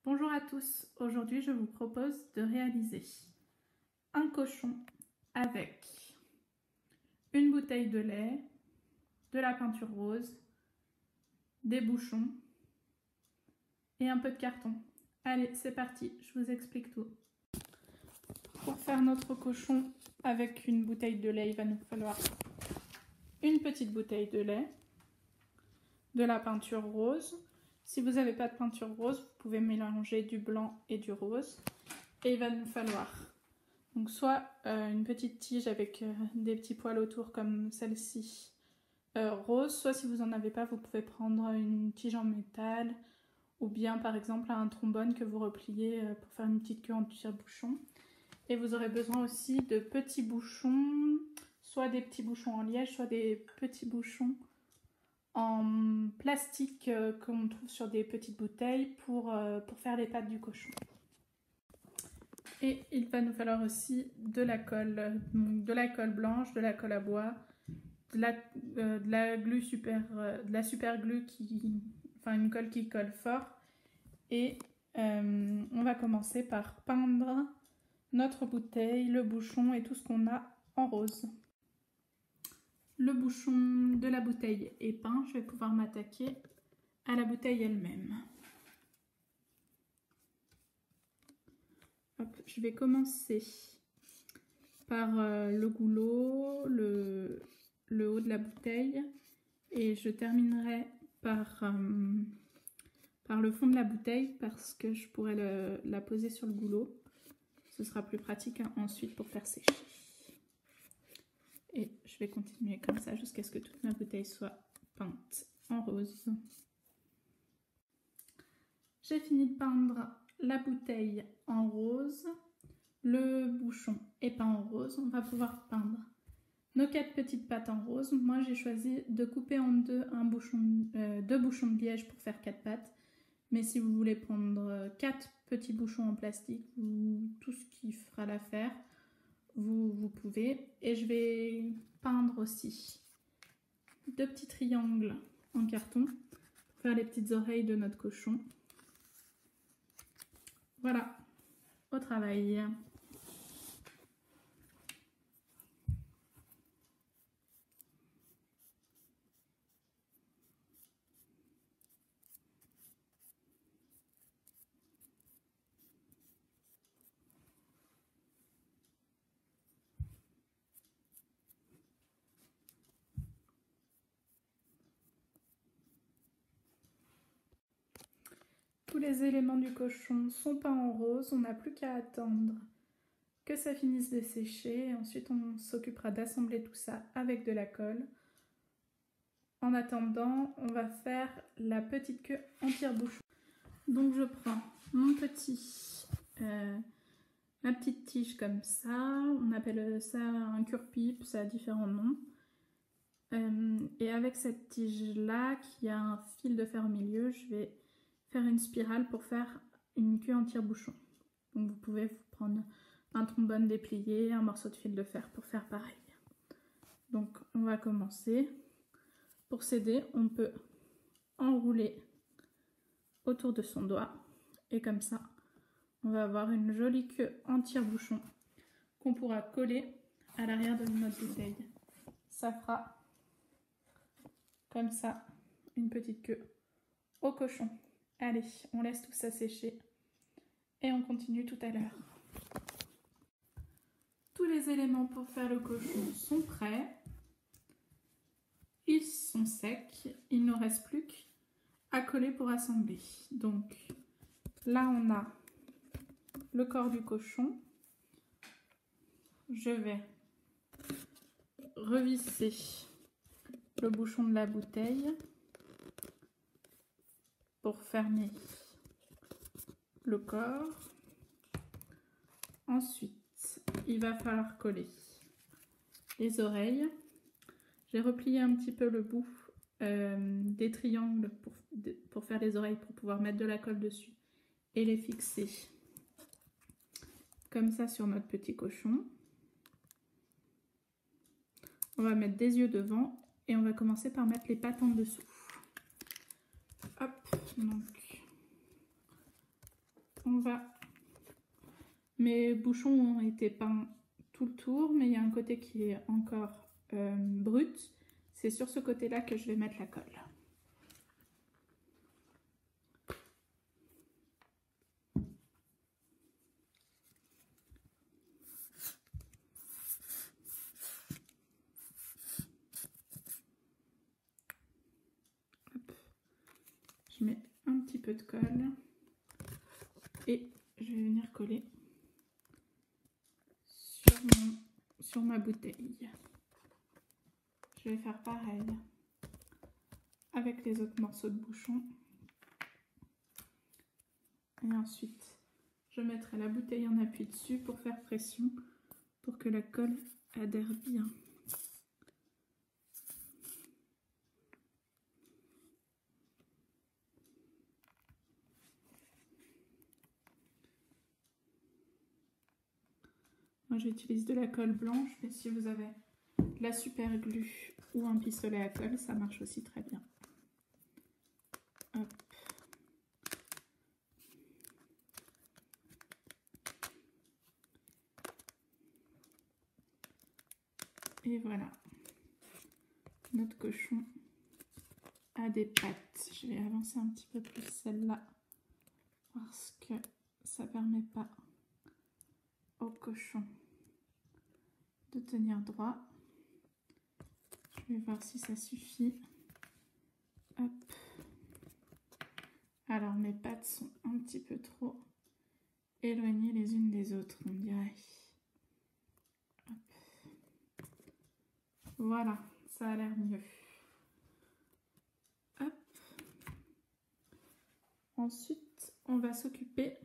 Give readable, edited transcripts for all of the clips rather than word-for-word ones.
Bonjour à tous, aujourd'hui je vous propose de réaliser un cochon avec une bouteille de lait, de la peinture rose, des bouchons et un peu de carton. Allez, c'est parti, je vous explique tout. Pour faire notre cochon avec une bouteille de lait, il va nous falloir une petite bouteille de lait, de la peinture rose. Si vous n'avez pas de peinture rose, vous pouvez mélanger du blanc et du rose. Et il va nous falloir donc soit une petite tige avec des petits poils autour comme celle-ci rose, soit si vous n'en avez pas, vous pouvez prendre une tige en métal ou bien par exemple un trombone que vous repliez pour faire une petite queue en tire-bouchon. Et vous aurez besoin aussi de petits bouchons, soit des petits bouchons en liège, soit des petits bouchons en plastique qu'on trouve sur des petites bouteilles pour faire les pattes du cochon. Et il va nous falloir aussi de la colle blanche, de la colle à bois, de la super glue une colle qui colle fort. Et on va commencer par peindre notre bouteille, le bouchon et tout ce qu'on a en rose. Le bouchon de la bouteille est peint, je vais pouvoir m'attaquer à la bouteille elle-même. Je vais commencer par le goulot, le haut de la bouteille et je terminerai par le fond de la bouteille parce que je pourrais la poser sur le goulot. Ce sera plus pratique ensuite pour faire sécher. Et je vais continuer comme ça jusqu'à ce que toute ma bouteille soit peinte en rose. J'ai fini de peindre la bouteille en rose. Le bouchon est peint en rose. On va pouvoir peindre nos 4 petites pattes en rose. Moi, j'ai choisi de couper en deux deux bouchons de liège pour faire 4 pattes. Mais si vous voulez prendre 4 petits bouchons en plastique ou tout ce qui fera l'affaire, vous pouvez. Et je vais peindre aussi 2 petits triangles en carton pour faire les petites oreilles de notre cochon. Voilà, au travail. Tous les éléments du cochon sont peints en rose, on n'a plus qu'à attendre que ça finisse de sécher. Ensuite, on s'occupera d'assembler tout ça avec de la colle. En attendant, on va faire la petite queue en tire-bouchon. Donc je prends ma petite tige comme ça, on appelle ça un cure-pipe, ça a différents noms. Et avec cette tige-là, qui a un fil de fer au milieu, je vais faire une spirale pour faire une queue en tire-bouchon. Donc vous pouvez vous prendre un trombone déplié, un morceau de fil de fer pour faire pareil. Donc on va commencer. Pour s'aider, on peut enrouler autour de son doigt et comme ça, on va avoir une jolie queue en tire-bouchon qu'on pourra coller à l'arrière de notre bouteille. Ça fera comme ça une petite queue au cochon. Allez, on laisse tout ça sécher et on continue tout à l'heure. Tous les éléments pour faire le cochon sont prêts. Ils sont secs. Il ne nous reste plus qu'à coller pour assembler. Donc là, on a le corps du cochon. Je vais revisser le bouchon de la bouteille pour fermer le corps. Ensuite, il va falloir coller les oreilles. J'ai replié un petit peu le bout des triangles pour faire les oreilles, pour pouvoir mettre de la colle dessus et les fixer comme ça sur notre petit cochon. On va mettre des yeux devant et on va commencer par mettre les pattes en dessous. Hop, donc on va... Mes bouchons ont été peints tout le tour, mais il y a un côté qui est encore brut. C'est sur ce côté-là que je vais mettre la colle. Hop. Je mets un petit peu de colle et je vais venir coller sur ma bouteille. Je vais faire pareil avec les autres morceaux de bouchon. Et ensuite, je mettrai la bouteille en appui dessus pour faire pression, pour que la colle adhère bien. Moi, j'utilise de la colle blanche, mais si vous avez de la super glue ou un pistolet à colle, ça marche aussi très bien. Hop. Et voilà, notre cochon a des pattes. Je vais avancer un petit peu plus celle-là parce que ça ne permet pas au cochon de tenir droit. Je vais voir si ça suffit. Hop. Alors mes pattes sont un petit peu trop éloignées les unes des autres, on dirait. Hop. Voilà, ça a l'air mieux. Hop. Ensuite, on va s'occuper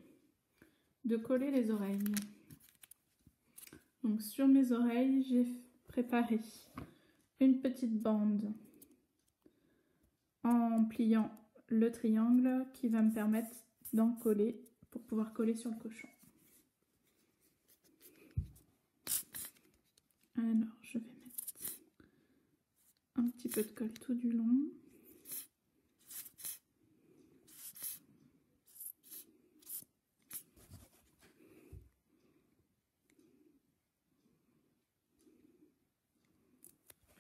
de coller les oreilles. Donc sur mes oreilles, j'ai préparé une petite bande en pliant le triangle qui va me permettre d'en coller pour pouvoir coller sur le cochon. Alors, je vais mettre un petit peu de colle tout du long.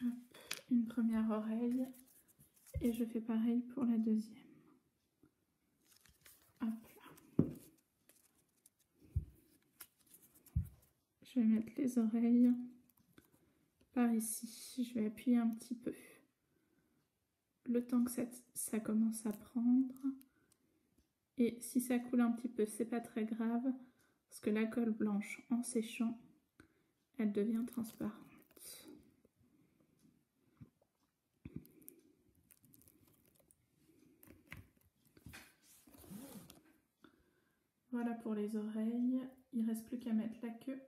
Hop, une première oreille et je fais pareil pour la deuxième. Hop là. Je vais mettre les oreilles par ici. Je vais appuyer un petit peu. Le temps que ça commence à prendre. Et si ça coule un petit peu, c'est pas très grave. Parce que la colle blanche, en séchant, elle devient transparente. Voilà pour les oreilles. Il ne reste plus qu'à mettre la queue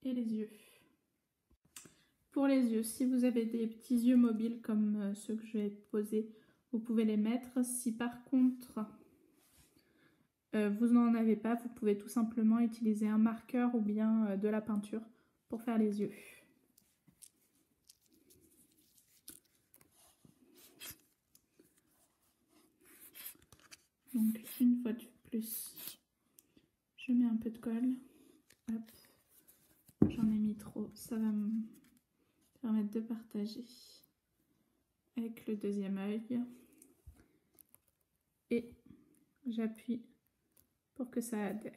et les yeux. Pour les yeux, si vous avez des petits yeux mobiles comme ceux que je vais poser, vous pouvez les mettre. Si par contre vous n'en avez pas, vous pouvez tout simplement utiliser un marqueur ou bien de la peinture pour faire les yeux. Donc une fois de plus, je mets un peu de colle. Hop. J'en ai mis trop, ça va me permettre de partager avec le deuxième œil. Et j'appuie pour que ça adhère.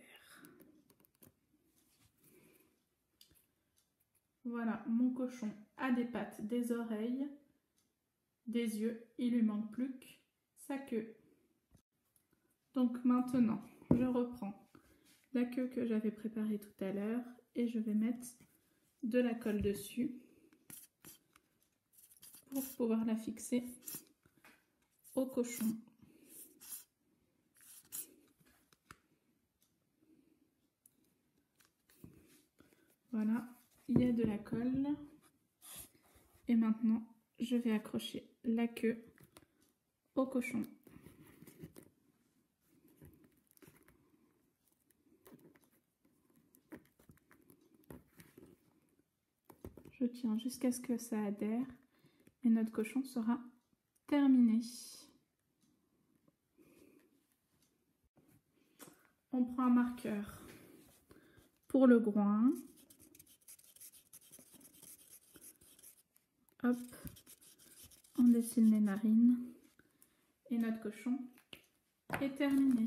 Voilà, mon cochon a des pattes, des oreilles, des yeux. Il lui manque plus que sa queue. Donc maintenant, je reprends la queue que j'avais préparée tout à l'heure et je vais mettre de la colle dessus pour pouvoir la fixer au cochon. Voilà, il y a de la colle. Et maintenant, je vais accrocher la queue au cochon. Je tiens jusqu'à ce que ça adhère et notre cochon sera terminé. On prend un marqueur pour le groin. Hop, on dessine les narines et notre cochon est terminé.